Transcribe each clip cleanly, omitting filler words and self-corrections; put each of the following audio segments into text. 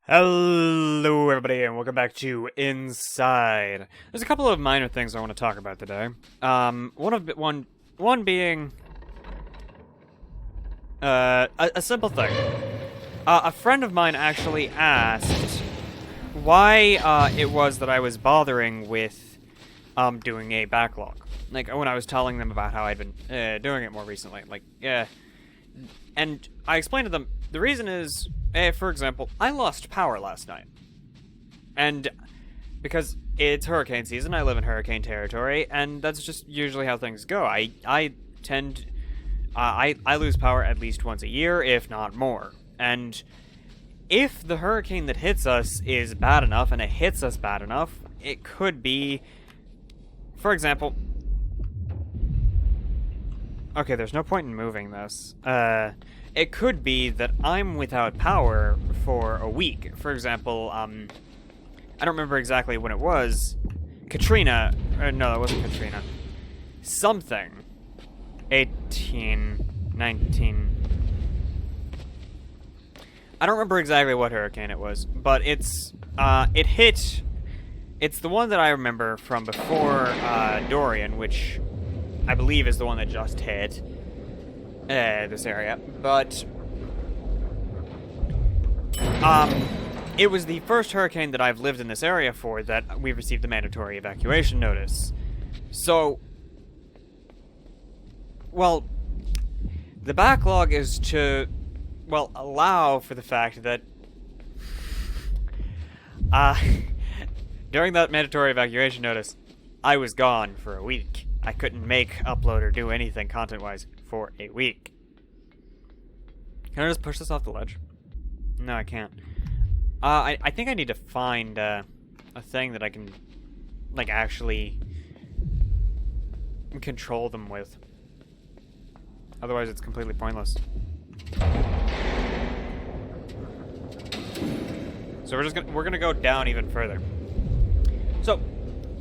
Hello, everybody, and welcome back to Inside. There's a couple of minor things I want to talk about today. One being a simple thing. A friend of mine actually asked why it was that I was bothering with doing a backlog. Like when I was telling them about how I'd been doing it more recently. And I explained to them the reason is. For example, I lost power last night. And because it's hurricane season, I live in hurricane territory, and that's just usually how things go. I lose power at least once a year, if not more. And if the hurricane that hits us is bad enough, and it hits us bad enough, it could be, for example... Okay, there's no point in moving this. It could be that I'm without power for a week. For example, I don't remember exactly when it was. Katrina. No, it wasn't Katrina. Something. 18, 19. I don't remember exactly what hurricane it was, but it hit. It's the one that I remember from before Dorian, which I believe is the one that just hit. This area, but it was the first hurricane that I've lived in this area for that we received a mandatory evacuation notice. So, well, the backlog is to, well, allow for the fact that during that mandatory evacuation notice, I was gone for a week. I couldn't make, upload, or do anything content-wise for a week. Can I just push this off the ledge? No, I can't. I think I need to find a thing that I can, like, actually control them with. Otherwise, it's completely pointless. So we're gonna go down even further. So,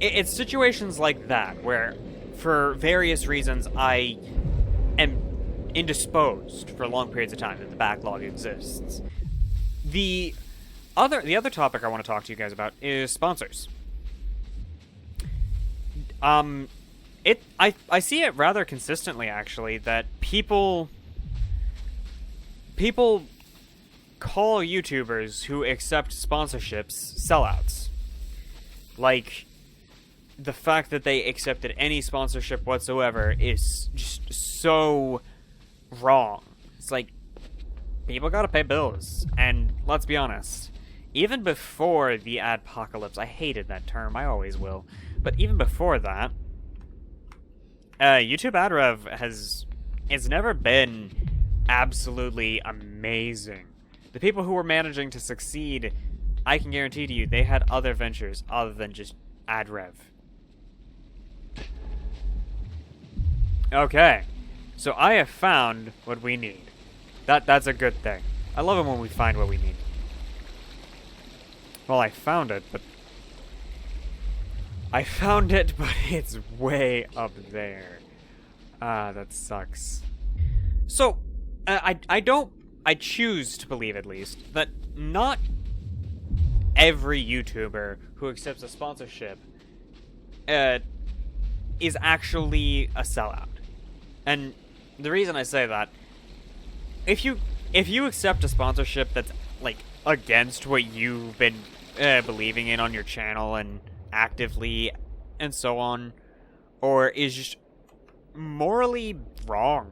it's situations like that where, for various reasons, I am indisposed for long periods of time that the backlog exists. The other topic I want to talk to you guys about is sponsors. I see it rather consistently, actually, that people call YouTubers who accept sponsorships sellouts. Like, the fact that they accepted any sponsorship whatsoever is just so wrong. It's like, people gotta pay bills. And let's be honest, even before the adpocalypse, I hated that term, I always will, but even before that, YouTube ad rev it's never been absolutely amazing. The people who were managing to succeed, I can guarantee to you, they had other ventures other than just ad rev. Okay, so I have found what we need. That's a good thing. I love it when we find what we need. Well, I found it, but it's way up there. That sucks. So, I choose to believe, at least, that not every YouTuber who accepts a sponsorship is actually a sellout. And the reason I say that, if you accept a sponsorship that's, like, against what you've been believing in on your channel and actively and so on, or is just morally wrong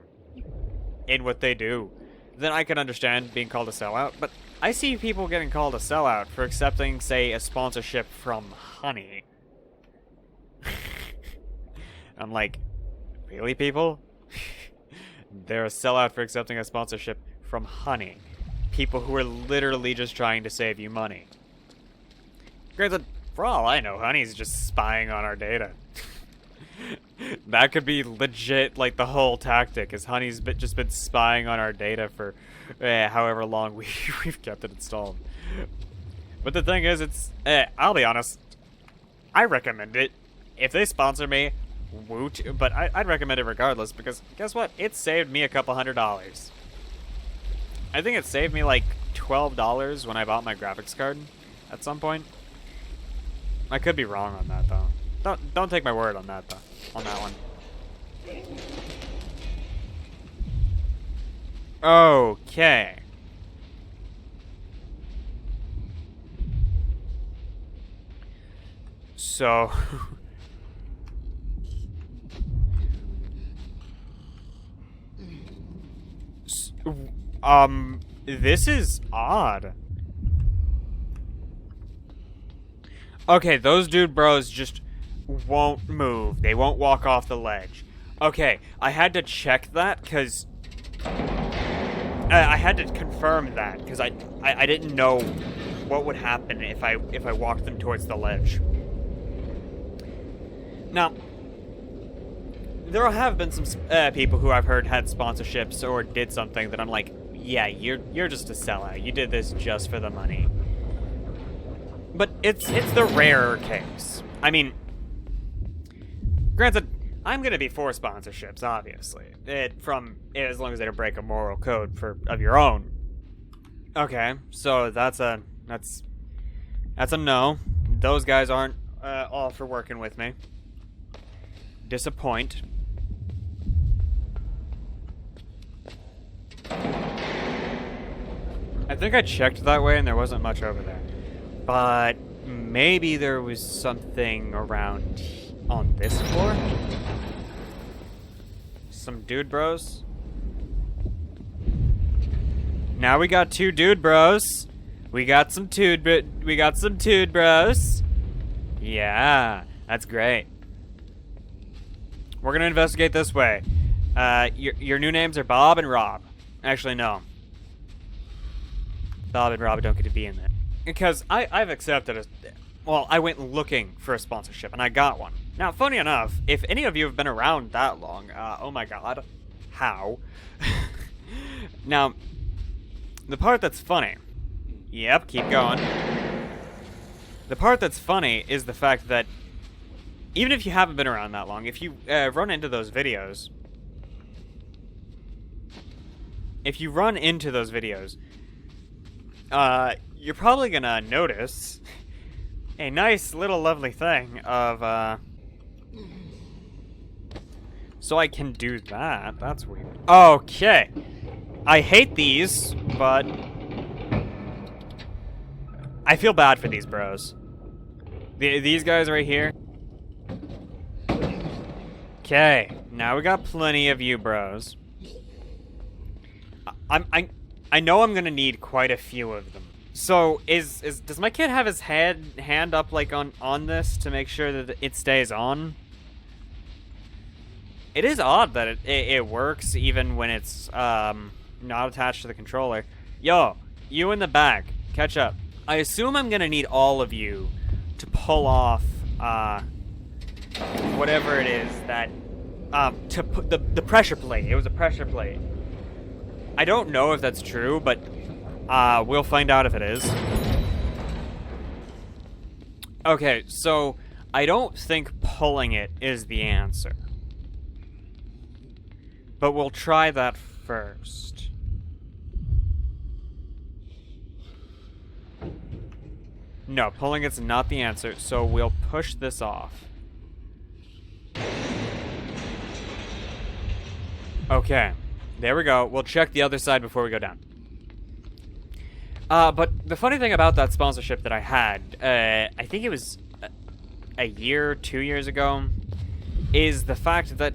in what they do, then I can understand being called a sellout. But I see people getting called a sellout for accepting, say, a sponsorship from Honey. I'm like, really, people? They're a sellout for accepting a sponsorship from Honey. People who are literally just trying to save you money. Granted, for all I know, Honey's just spying on our data. That could be legit, like, the whole tactic, is Honey's just been spying on our data for however long we've kept it installed. But the thing is, I'll be honest, I recommend it. If they sponsor me, woot, but I'd recommend it regardless, because guess what? It saved me a couple $100. I think it saved me like $12 when I bought my graphics card at some point. I could be wrong on that though. Don't take my word on that though. On that one. Okay. So this is odd. Okay, those dude bros just won't move. They won't walk off the ledge. Okay, I had to check that because I had to confirm that because I didn't know what would happen if I walked them towards the ledge. Now, there have been some people who I've heard had sponsorships or did something that I'm like, yeah, you're just a sellout. You did this just for the money. But it's the rarer case. I mean, granted, I'm gonna be for sponsorships, obviously. As long as they don't break a moral code of your own. Okay, so that's a no. Those guys aren't all for working with me. Disappoint. I think I checked that way and there wasn't much over there. But maybe there was something around on this floor? Some dude bros? Now we got two dude bros. We got some dude bros. Yeah, that's great. We're gonna investigate this way. Your new names are Bob and Rob. Actually, no. Bob and Rob don't get to be in there. Because I've accepted well, I went looking for a sponsorship, and I got one. Now, funny enough, if any of you have been around that long, oh my god, how? Now, the part that's funny... Yep, keep going. The part that's funny is the fact that even if you haven't been around that long, if you run into those videos... you're probably gonna notice a nice little lovely thing of, So I can do that. That's weird. Okay. I hate these, but I feel bad for these bros. These guys right here. Okay. Now we got plenty of you bros. I know I'm gonna need quite a few of them. So does my kid have his hand up like on this to make sure that it stays on? It is odd that it works even when it's not attached to the controller. Yo, you in the back, catch up. I assume I'm gonna need all of you to pull off whatever it is that to put the pressure plate. It was a pressure plate. I don't know if that's true, but we'll find out if it is. Okay, so I don't think pulling it is the answer. But we'll try that first. No, pulling it's not the answer, so we'll push this off. Okay, there we go. We'll check the other side before we go down. But the funny thing about that sponsorship that I had, I think it was a year, 2 years ago, is the fact that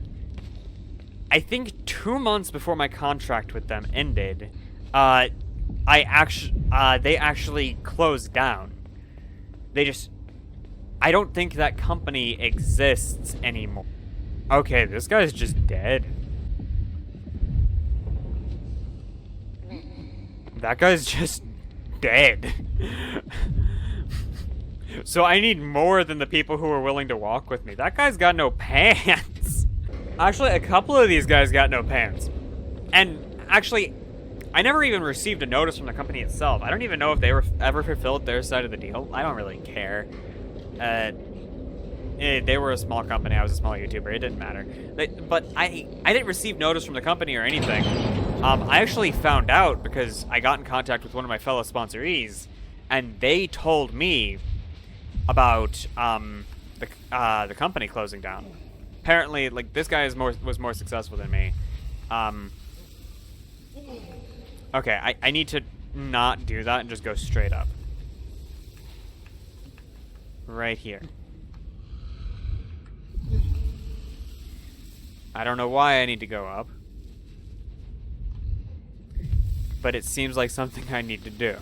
I think 2 months before my contract with them ended, they actually closed down. I don't think that company exists anymore. Okay, this guy's just dead. That guy's just dead. So I need more than the people who are willing to walk with me. That guy's got no pants. Actually, a couple of these guys got no pants. And actually, I never even received a notice from the company itself. I don't even know if they ever fulfilled their side of the deal. I don't really care. They were a small company. I was a small YouTuber. It didn't matter. But I didn't receive notice from the company or anything. I actually found out because I got in contact with one of my fellow sponsorees, and they told me about the company closing down. Apparently, like, this guy was more successful than me. Okay, I need to not do that and just go straight up. Right here. I don't know why I need to go up, but it seems like something I need to do.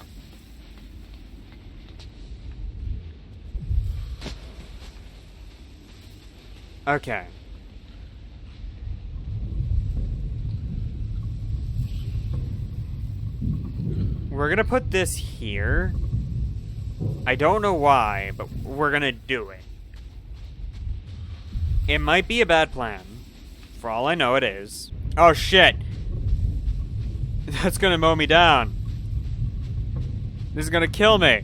Okay. We're gonna put this here. I don't know why, but we're gonna do it. It might be a bad plan. For all I know, it is. Oh, shit! That's gonna mow me down. This is gonna kill me.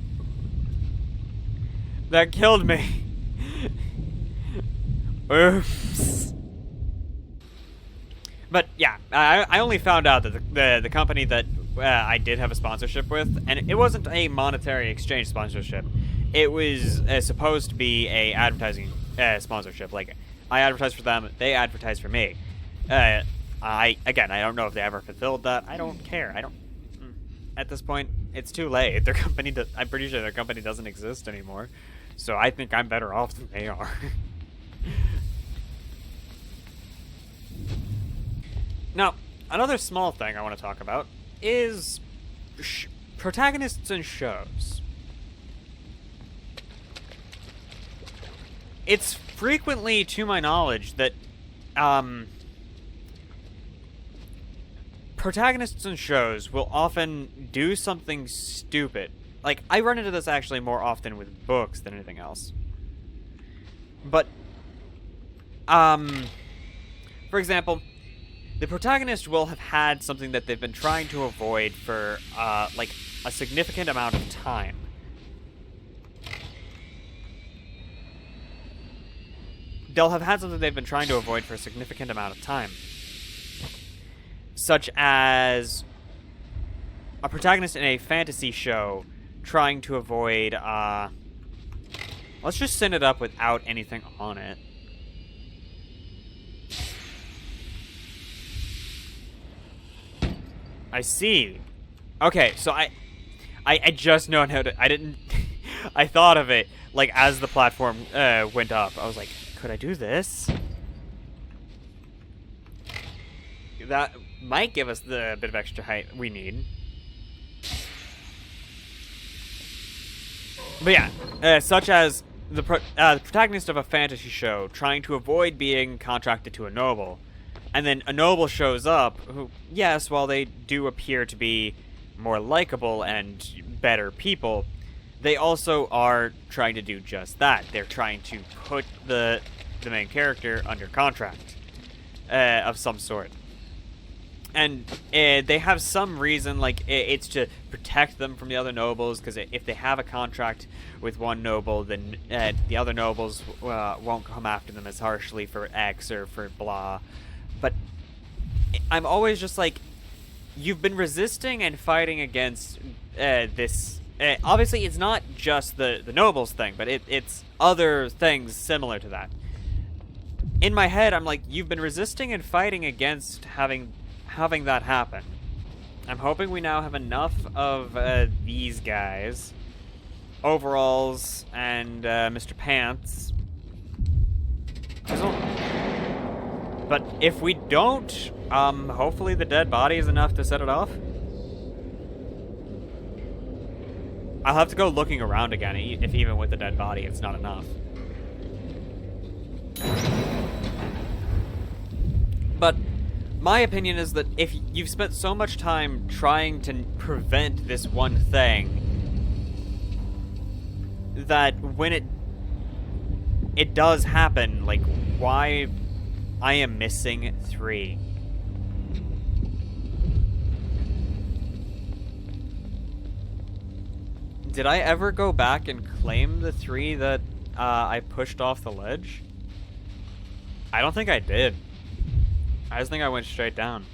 That killed me. Oops. But yeah, I only found out that the company that I did have a sponsorship with, and it wasn't a monetary exchange sponsorship. It was supposed to be a advertising sponsorship. Like, I advertised for them, they advertised for me. I don't know if they ever fulfilled that. I don't care. At this point, it's too late. Their company I'm pretty sure their company doesn't exist anymore. So I think I'm better off than they are. Now, another small thing I want to talk about is protagonists in shows. It's frequently, to my knowledge, that protagonists in shows will often do something stupid. Like, I run into this actually more often with books than anything else. But, for example, the protagonist will have had something that they've been trying to avoid for, like, a significant amount of time. They'll have had something they've been trying to avoid for a significant amount of time. Such as a protagonist in a fantasy show trying to avoid, let's just send it up without anything on it. I see. Okay, so I just know how to, I didn't, I thought of it, like, as the platform, went up. I was like, could I do this? That might give us the bit of extra height we need. But yeah, such as the protagonist of a fantasy show trying to avoid being contracted to a noble. And then a noble shows up who, yes, while they do appear to be more likable and better people, they also are trying to do just that. They're trying to put the main character under contract of some sort. And they have some reason, like, it's to protect them from the other nobles, because if they have a contract with one noble, then the other nobles won't come after them as harshly for X or for blah. But I'm always just like, you've been resisting and fighting against this. Obviously, it's not just the nobles thing, but it's other things similar to that. In my head, I'm like, you've been resisting and fighting against having that happen. I'm hoping we now have enough of these guys, overalls, and Mr. Pants. But if we don't, hopefully the dead body is enough to set it off. I'll have to go looking around again, if even with the dead body it's not enough. But my opinion is that if you've spent so much time trying to prevent this one thing, that when it does happen, like, why I am missing 3. Did I ever go back and claim the 3 that I pushed off the ledge? I don't think I did. I just think I went straight down.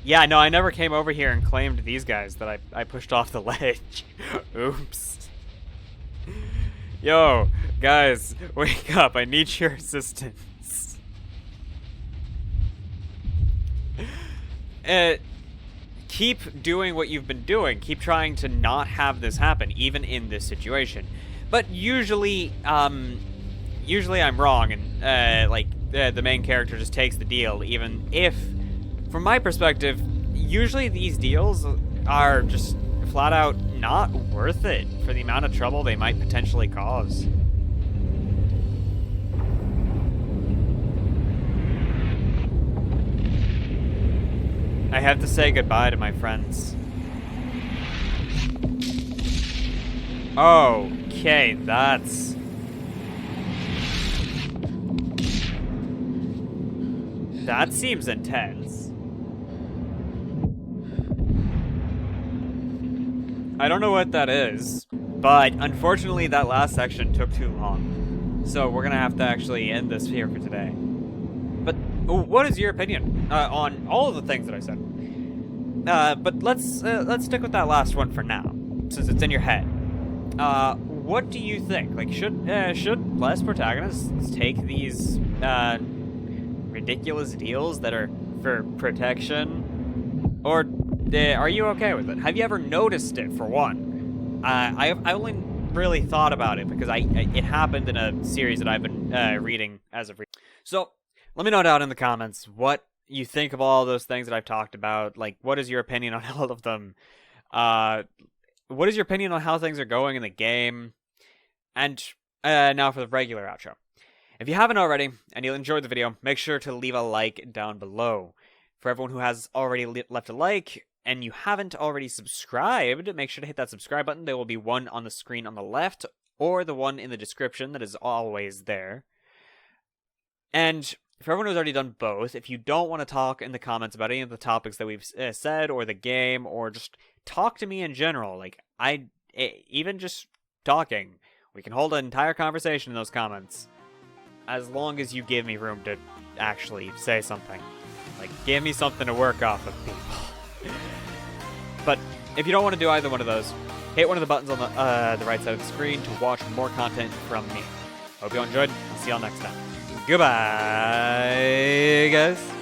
Yeah, no, I never came over here and claimed these guys that I pushed off the ledge. Oops. Yo, guys, wake up. I need your assistance. Keep doing what you've been doing. Keep trying to not have this happen, even in this situation. But usually I'm wrong, and the main character just takes the deal, even if, from my perspective, usually these deals are just flat out not worth it for the amount of trouble they might potentially cause. I have to say goodbye to my friends. Okay, that seems intense. I don't know what that is, but unfortunately that last section took too long. So we're gonna have to actually end this here for today. But what is your opinion on all of the things that I said? But let's stick with that last one for now, since it's in your head. What do you think? Like, should less protagonists take these ridiculous deals that are for protection, or are you okay with it? Have you ever noticed it? For one, I only really thought about it because it happened in a series that I've been reading as of. So let me know down in the comments what you think of all those things that I've talked about. Like, what is your opinion on all of them? What is your opinion on how things are going in the game? And now for the regular outro. If you haven't already, and you enjoyed the video, make sure to leave a like down below. For everyone who has already left a like, and you haven't already subscribed, make sure to hit that subscribe button. There will be one on the screen on the left, or the one in the description that is always there. And for everyone who's already done both, if you don't want to talk in the comments about any of the topics that we've said, or the game, or just talk to me in general, like, even just talking, we can hold an entire conversation in those comments, as long as you give me room to actually say something. Like, give me something to work off of, people. But if you don't want to do either one of those, hit one of the buttons on the right side of the screen to watch more content from me. Hope you all enjoyed. I'll see y'all next time. Goodbye, guys.